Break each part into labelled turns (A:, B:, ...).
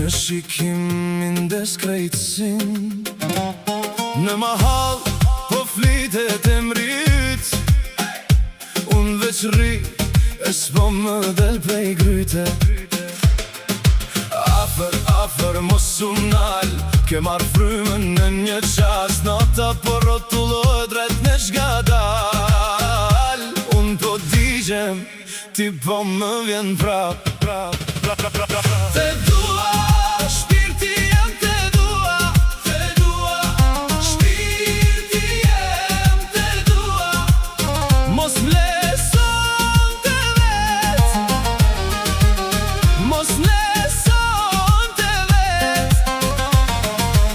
A: Në shikimin deskrejtësin Në mahal po flitet e mrit Unë veç ri e s'po më del prej gryte Afer mos unal Ke marrë frymën në një qas Nota po rotullohet drejt në shgadal Unë po digjem Ti po më vjen prap Te dua, shpirti jem te dua Te dua, shpirti jem te dua Mos mleson te vet Mos mleson te vet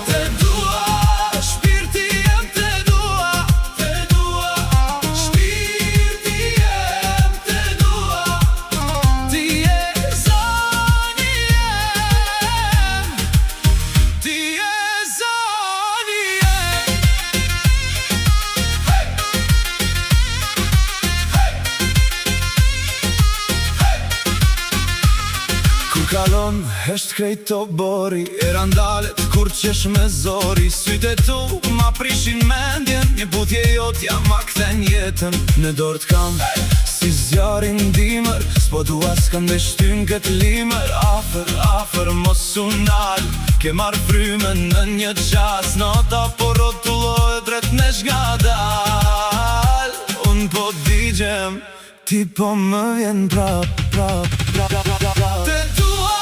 A: Te dua, shpirti jem te dua Te dua, shpirti jem te dua Ti je zani jem Ti je zani jem Kur kalon hesht krejt të bori Era ndalet kur qesh me zori Syte tu ma prishin mendjen Një butje jot ja ma kthen jetën Në dorë t'kam si zjarin dimër S'po dua s'kan beshtyn këtë limër Afer mos unal Ke marrë frymën në një qas Nota po rotullohet drejt në shgadal Unë po digjem Ti po më vjen prap Te dua,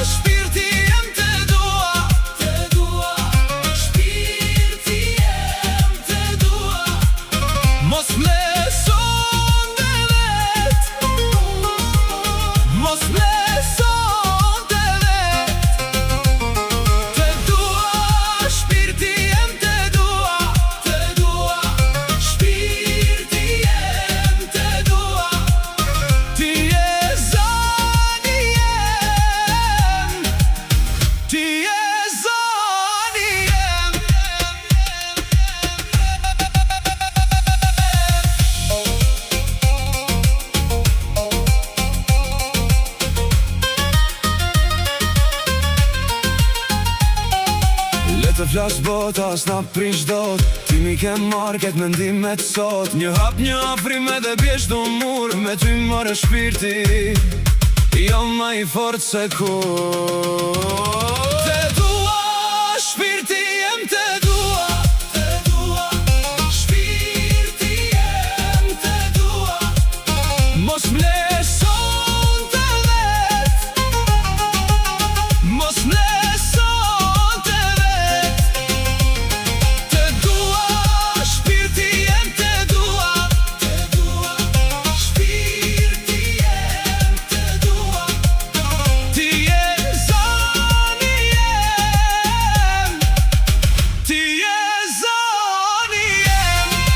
A: shpirti jem te dua Te dua, shpirti jem te dua Mos mleson te vet Mos mleson te vet Te dua, shpirti jem te dua Te dua, shpirti jem te dua Ti je zani jem Ti je zani jem Le të flas bota s'na prish dot Ti mi ke marrë ket mendimet sot Një hap një afrim edhe bjesh do mur Me ty marrë shpirti Jo ma i fort se kur Te dua, shpirti jem te dua Te dua, shpirti jem te dua Mos mle